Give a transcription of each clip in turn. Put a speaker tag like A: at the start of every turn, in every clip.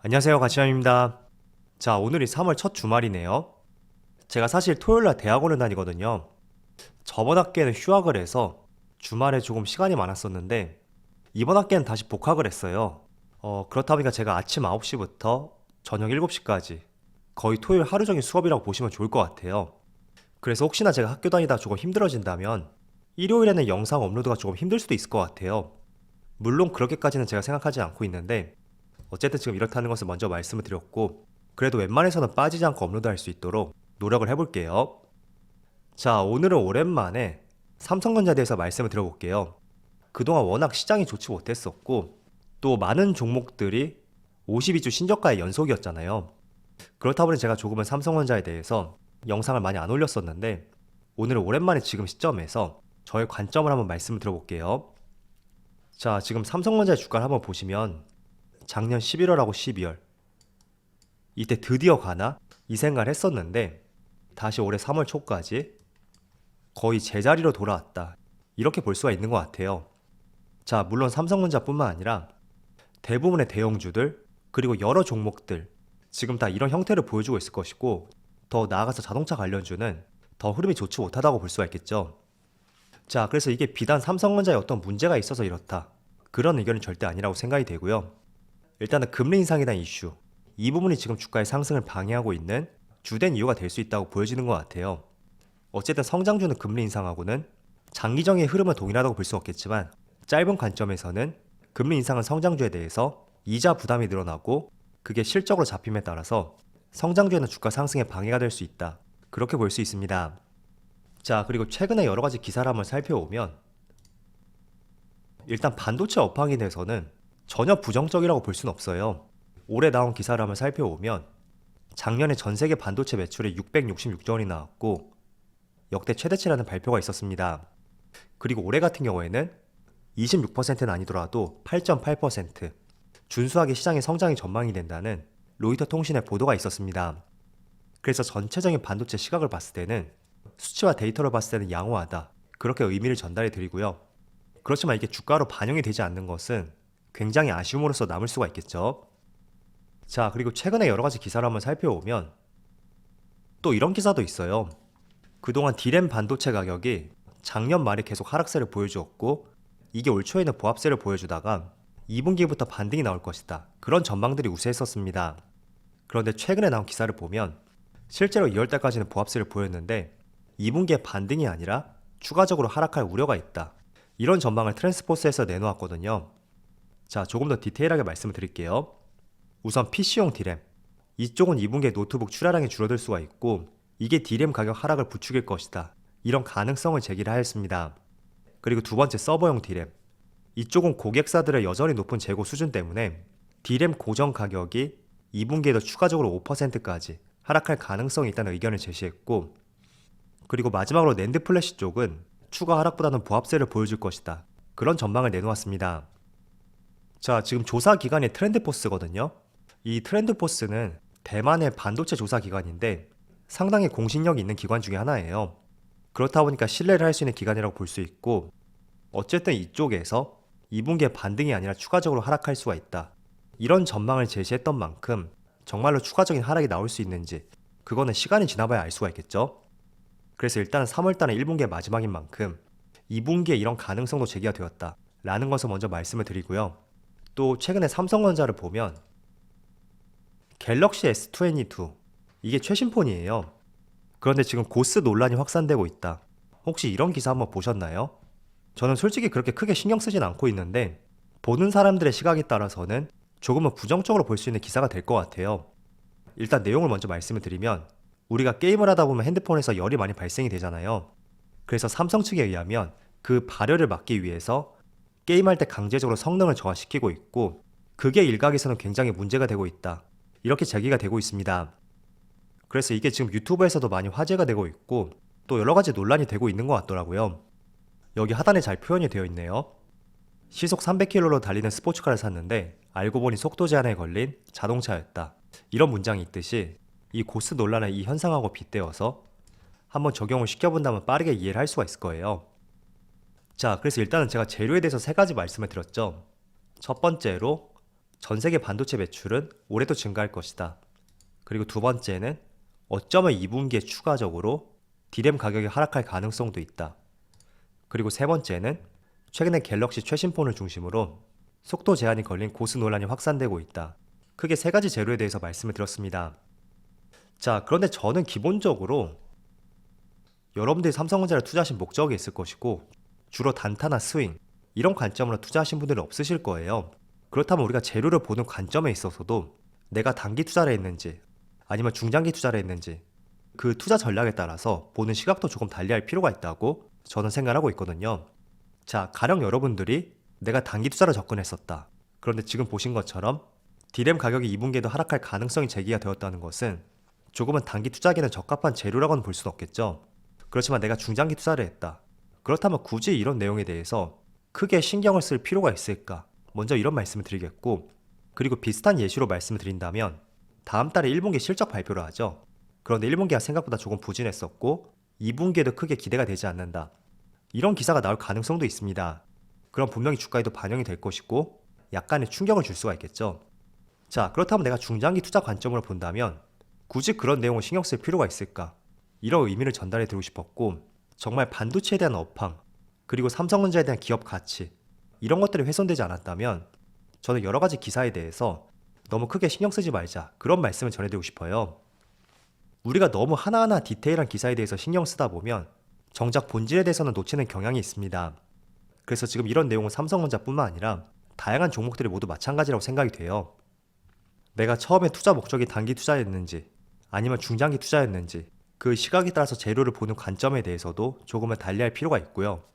A: 안녕하세요, 가치남입니다. 자, 오늘이 3월 첫 주말이네요. 제가 사실 토요일날 대학원을 다니거든요. 저번 학기에는 휴학을 해서 주말에 조금 시간이 많았었는데 이번 학기에는 다시 복학을 했어요. 그렇다 보니까 제가 아침 9시부터 저녁 7시까지 거의 토요일 하루 종일 수업이라고 보시면 좋을 것 같아요. 그래서 혹시나 제가 학교 다니다 조금 힘들어진다면 일요일에는 영상 업로드가 조금 힘들 수도 있을 것 같아요. 물론 그렇게까지는 제가 생각하지 않고 있는데 어쨌든 지금 이렇다는 것을 먼저 말씀을 드렸고 그래도 웬만해서는 빠지지 않고 업로드할 수 있도록 노력을 해볼게요. 자, 오늘은 오랜만에 삼성전자에 대해서 말씀을 드려볼게요. 그동안 워낙 시장이 좋지 못했었고 또 많은 종목들이 52주 신저가의 연속이었잖아요. 그렇다 보니 제가 조금은 삼성전자에 대해서 영상을 많이 안 올렸었는데 오늘은 오랜만에 지금 시점에서 저의 관점을 한번 말씀을 드려볼게요. 자, 지금 삼성전자의 주가를 한번 보시면 작년 11월하고 12월 이때 드디어 가나? 이 생각을 했었는데 다시 올해 3월 초까지 거의 제자리로 돌아왔다. 이렇게 볼 수가 있는 것 같아요. 자, 물론 삼성전자뿐만 아니라 대부분의 대형주들 그리고 여러 종목들 지금 다 이런 형태를 보여주고 있을 것이고 더 나아가서 자동차 관련주는 더 흐름이 좋지 못하다고 볼 수가 있겠죠. 자, 그래서 이게 비단 삼성전자에 어떤 문제가 있어서 이렇다. 그런 의견은 절대 아니라고 생각이 되고요. 일단은 금리 인상에 대한 이슈, 이 부분이 지금 주가의 상승을 방해하고 있는 주된 이유가 될 수 있다고 보여지는 것 같아요. 어쨌든 성장주는 금리 인상하고는 장기적인 흐름은 동일하다고 볼 수 없겠지만 짧은 관점에서는 금리 인상은 성장주에 대해서 이자 부담이 늘어나고 그게 실적으로 잡힘에 따라서 성장주에는 주가 상승에 방해가 될 수 있다. 그렇게 볼 수 있습니다. 자, 그리고 최근에 여러 가지 기사를 한번 살펴보면 일단 반도체 업황에 대해서는 전혀 부정적이라고 볼 수는 없어요. 올해 나온 기사를 한번 살펴보면 작년에 전 세계 반도체 매출이 666조 원이 나왔고 역대 최대치라는 발표가 있었습니다. 그리고 올해 같은 경우에는 26%는 아니더라도 8.8% 준수하게 시장의 성장이 전망이 된다는 로이터 통신의 보도가 있었습니다. 그래서 전체적인 반도체 시각을 봤을 때는 수치와 데이터를 봤을 때는 양호하다. 그렇게 의미를 전달해 드리고요. 그렇지만 이게 주가로 반영이 되지 않는 것은 굉장히 아쉬움으로서 남을 수가 있겠죠. 자, 그리고 최근에 여러 가지 기사를 한번 살펴보면 또 이런 기사도 있어요. 그동안 D램 반도체 가격이 작년 말에 계속 하락세를 보여주었고 이게 올 초에는 보합세를 보여주다가 2분기부터 반등이 나올 것이다. 그런 전망들이 우세했었습니다. 그런데 최근에 나온 기사를 보면 실제로 2월달까지는 보합세를 보였는데 2분기에 반등이 아니라 추가적으로 하락할 우려가 있다. 이런 전망을 트랜스포스에서 내놓았거든요. 자, 조금 더 디테일하게 말씀을 드릴게요. 우선 PC용 D램. 이쪽은 2분기에 노트북 출하량이 줄어들 수가 있고 이게 D램 가격 하락을 부추길 것이다. 이런 가능성을 제기를 하였습니다. 그리고 두 번째 서버용 D램. 이쪽은 고객사들의 여전히 높은 재고 수준 때문에 D램 고정 가격이 2분기에도 추가적으로 5%까지 하락할 가능성이 있다는 의견을 제시했고 그리고 마지막으로 낸드 플래시 쪽은 추가 하락보다는 보합세를 보여줄 것이다. 그런 전망을 내놓았습니다. 자, 지금 조사 기관이 트렌드포스거든요. 이 트렌드포스는 대만의 반도체 조사 기관인데 상당히 공신력이 있는 기관 중에 하나예요. 그렇다 보니까 신뢰를 할 수 있는 기관이라고 볼 수 있고 어쨌든 이쪽에서 2분기에 반등이 아니라 추가적으로 하락할 수가 있다. 이런 전망을 제시했던 만큼 정말로 추가적인 하락이 나올 수 있는지 그거는 시간이 지나봐야 알 수가 있겠죠. 그래서 일단은 3월달은 1분기의 마지막인 만큼 2분기에 이런 가능성도 제기가 되었다 라는 것을 먼저 말씀을 드리고요. 또 최근에 삼성전자를 보면 갤럭시 S22 이게 최신 폰이에요. 그런데 지금 고스 논란이 확산되고 있다. 혹시 이런 기사 한번 보셨나요? 저는 솔직히 그렇게 크게 신경 쓰진 않고 있는데 보는 사람들의 시각에 따라서는 조금은 부정적으로 볼 수 있는 기사가 될 것 같아요. 일단 내용을 먼저 말씀을 드리면 우리가 게임을 하다 보면 핸드폰에서 열이 많이 발생이 되잖아요. 그래서 삼성 측에 의하면 그 발열을 막기 위해서 게임할 때 강제적으로 성능을 저하시키고 있고 그게 일각에서는 굉장히 문제가 되고 있다. 이렇게 제기가 되고 있습니다. 그래서 이게 지금 유튜브에서도 많이 화제가 되고 있고 또 여러 가지 논란이 되고 있는 것 같더라고요. 여기 하단에 잘 표현이 되어 있네요. 시속 300km로 달리는 스포츠카를 샀는데 알고 보니 속도 제한에 걸린 자동차였다. 이런 문장이 있듯이 이 고스 논란의 이 현상하고 빗대어서 한번 적용을 시켜본다면 빠르게 이해를 할 수가 있을 거예요. 자, 그래서 일단은 제가 재료에 대해서 세 가지 말씀을 드렸죠. 첫 번째로 전 세계 반도체 매출은 올해도 증가할 것이다. 그리고 두 번째는 어쩌면 2분기에 추가적으로 D램 가격이 하락할 가능성도 있다. 그리고 세 번째는 최근에 갤럭시 최신 폰을 중심으로 속도 제한이 걸린 고수 논란이 확산되고 있다. 크게 세 가지 재료에 대해서 말씀을 드렸습니다. 자, 그런데 저는 기본적으로 여러분들이 삼성전자를 투자하신 목적이 있을 것이고 주로 단타나 스윙 이런 관점으로 투자하신 분들은 없으실 거예요. 그렇다면 우리가 재료를 보는 관점에 있어서도 내가 단기 투자를 했는지 아니면 중장기 투자를 했는지 그 투자 전략에 따라서 보는 시각도 조금 달리할 필요가 있다고 저는 생각하고 있거든요. 자, 가령 여러분들이 내가 단기 투자로 접근했었다. 그런데 지금 보신 것처럼 D램 가격이 2분기에도 하락할 가능성이 제기가 되었다는 것은 조금은 단기 투자에는 적합한 재료라고는 볼 수는 없겠죠. 그렇지만 내가 중장기 투자를 했다. 그렇다면 굳이 이런 내용에 대해서 크게 신경을 쓸 필요가 있을까? 먼저 이런 말씀을 드리겠고, 그리고 비슷한 예시로 말씀을 드린다면 다음 달에 1분기 실적 발표를 하죠. 그런데 1분기가 생각보다 조금 부진했었고 2분기에도 크게 기대가 되지 않는다. 이런 기사가 나올 가능성도 있습니다. 그럼 분명히 주가에도 반영이 될 것이고 약간의 충격을 줄 수가 있겠죠. 자, 그렇다면 내가 중장기 투자 관점으로 본다면 굳이 그런 내용을 신경 쓸 필요가 있을까? 이런 의미를 전달해 드리고 싶었고, 정말 반도체에 대한 업황, 그리고 삼성전자에 대한 기업 가치 이런 것들이 훼손되지 않았다면 저는 여러 가지 기사에 대해서 너무 크게 신경 쓰지 말자, 그런 말씀을 전해드리고 싶어요. 우리가 너무 하나하나 디테일한 기사에 대해서 신경 쓰다 보면 정작 본질에 대해서는 놓치는 경향이 있습니다. 그래서 지금 이런 내용은 삼성전자뿐만 아니라 다양한 종목들이 모두 마찬가지라고 생각이 돼요. 내가 처음에 투자 목적이 단기 투자였는지 아니면 중장기 투자였는지 그 시각에 따라서 재료를 보는 관점에 대해서도 조금은 달리할 필요가 있고요.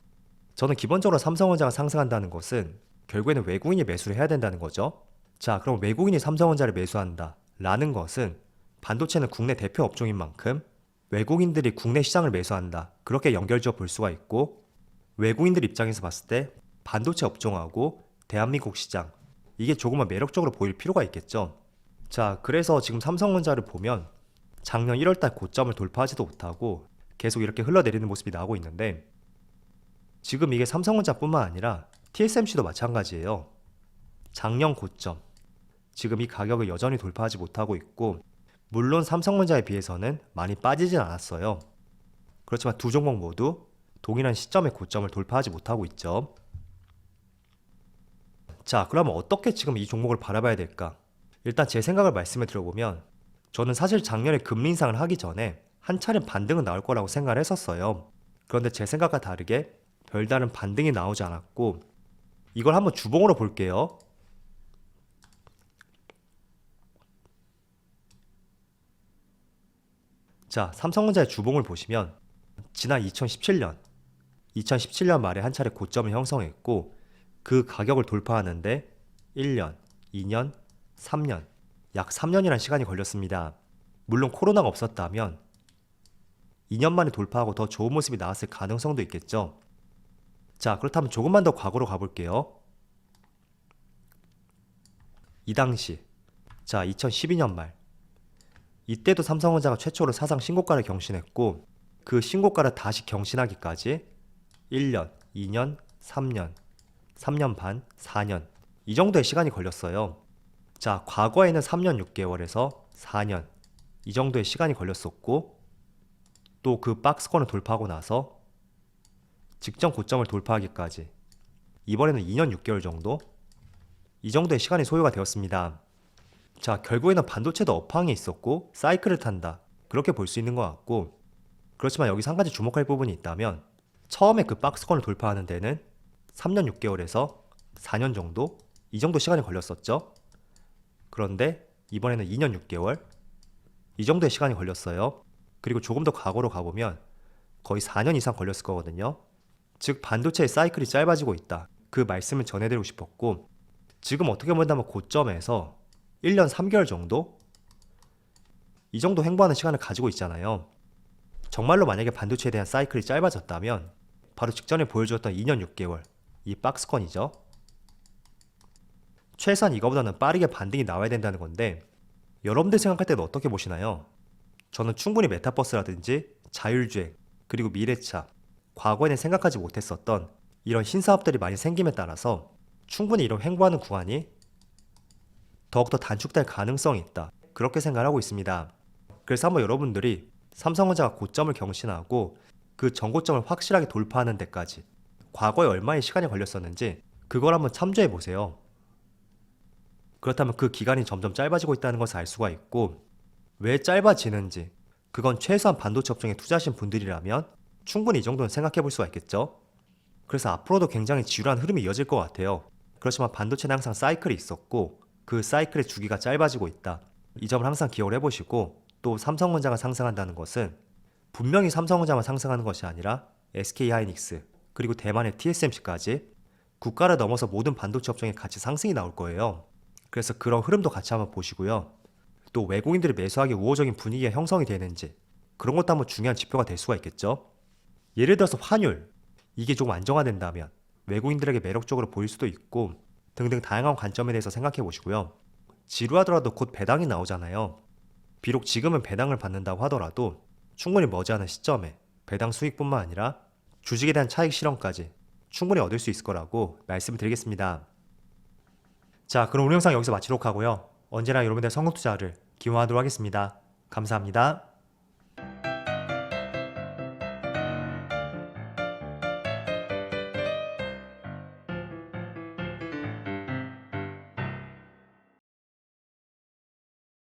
A: 저는 기본적으로 삼성전자가 상승한다는 것은 결국에는 외국인이 매수를 해야 된다는 거죠. 자, 그럼 외국인이 삼성전자를 매수한다 라는 것은 반도체는 국내 대표 업종인 만큼 외국인들이 국내 시장을 매수한다, 그렇게 연결지어 볼 수가 있고, 외국인들 입장에서 봤을 때 반도체 업종하고 대한민국 시장 이게 조금은 매력적으로 보일 필요가 있겠죠. 자, 그래서 지금 삼성전자를 보면 작년 1월달 고점을 돌파하지도 못하고 계속 이렇게 흘러내리는 모습이 나오고 있는데, 지금 이게 삼성전자뿐만 아니라 TSMC도 마찬가지예요. 작년 고점, 지금 이 가격을 여전히 돌파하지 못하고 있고, 물론 삼성전자에 비해서는 많이 빠지진 않았어요. 그렇지만 두 종목 모두 동일한 시점의 고점을 돌파하지 못하고 있죠. 자, 그러면 어떻게 지금 이 종목을 바라봐야 될까? 일단 제 생각을 말씀을 드려보면, 저는 사실 작년에 금리 인상을 하기 전에 한 차례 반등은 나올 거라고 생각을 했었어요. 그런데 제 생각과 다르게 별다른 반등이 나오지 않았고, 이걸 한번 주봉으로 볼게요. 자, 삼성전자의 주봉을 보시면 지난 2017년 말에 한 차례 고점을 형성했고, 그 가격을 돌파하는데 1년, 2년, 3년, 약 3년이라는 시간이 걸렸습니다. 물론 코로나가 없었다면 2년 만에 돌파하고 더 좋은 모습이 나왔을 가능성도 있겠죠. 자, 그렇다면 조금만 더 과거로 가볼게요. 이 당시, 자, 2012년 말, 이때도 삼성전자가 최초로 사상 신고가를 경신했고, 그 신고가를 다시 경신하기까지 1년, 2년, 3년, 3년 반, 4년 이 정도의 시간이 걸렸어요. 자, 과거에는 3년 6개월에서 4년 이 정도의 시간이 걸렸었고, 또 그 박스권을 돌파하고 나서 직전 고점을 돌파하기까지 이번에는 2년 6개월 정도? 이 정도의 시간이 소요가 되었습니다. 자, 결국에는 반도체도 업황이 있었고 사이클을 탄다, 그렇게 볼 수 있는 것 같고, 그렇지만 여기서 한 가지 주목할 부분이 있다면, 처음에 그 박스권을 돌파하는 데는 3년 6개월에서 4년 정도? 이 정도 시간이 걸렸었죠. 그런데 이번에는 2년 6개월? 이 정도의 시간이 걸렸어요. 그리고 조금 더 과거로 가보면 거의 4년 이상 걸렸을 거거든요. 즉 반도체의 사이클이 짧아지고 있다, 그 말씀을 전해드리고 싶었고, 지금 어떻게 본다면 고점에서 1년 3개월 정도? 이 정도 횡보하는 시간을 가지고 있잖아요. 정말로 만약에 반도체에 대한 사이클이 짧아졌다면 바로 직전에 보여주었던 2년 6개월 이 박스권이죠. 최소한 이거보다는 빠르게 반등이 나와야 된다는 건데, 여러분들 생각할 때는 어떻게 보시나요? 저는 충분히 메타버스라든지 자율주행, 그리고 미래차, 과거에는 생각하지 못했었던 이런 신사업들이 많이 생김에 따라서 충분히 이런 횡보하는 구간이 더욱더 단축될 가능성이 있다. 그렇게 생각하고 있습니다. 그래서 한번 여러분들이 삼성전자가 고점을 경신하고 그 전고점을 확실하게 돌파하는 데까지 과거에 얼마의 시간이 걸렸었는지 그걸 한번 참조해 보세요. 그렇다면 그 기간이 점점 짧아지고 있다는 것을 알 수가 있고, 왜 짧아지는지, 그건 최소한 반도체 업종에 투자하신 분들이라면 충분히 이 정도는 생각해 볼 수가 있겠죠. 그래서 앞으로도 굉장히 지루한 흐름이 이어질 것 같아요. 그렇지만 반도체는 항상 사이클이 있었고 그 사이클의 주기가 짧아지고 있다. 이 점을 항상 기억을 해보시고, 또 삼성전자가 상승한다는 것은 분명히 삼성전자만 상승하는 것이 아니라 SK하이닉스 그리고 대만의 TSMC까지 국가를 넘어서 모든 반도체 업종에 같이 상승이 나올 거예요. 그래서 그런 흐름도 같이 한번 보시고요. 또 외국인들이 매수하기 우호적인 분위기가 형성이 되는지, 그런 것도 한번 중요한 지표가 될 수가 있겠죠. 예를 들어서 환율, 이게 조금 안정화된다면 외국인들에게 매력적으로 보일 수도 있고 등등 다양한 관점에 대해서 생각해 보시고요. 지루하더라도 곧 배당이 나오잖아요. 비록 지금은 배당을 받는다고 하더라도 충분히 머지않은 시점에 배당 수익뿐만 아니라 주식에 대한 차익 실현까지 충분히 얻을 수 있을 거라고 말씀을 드리겠습니다. 자, 그럼 오늘 영상 여기서 마치도록 하고요. 언제나 여러분들의 성공 투자를 기원하도록 하겠습니다. 감사합니다.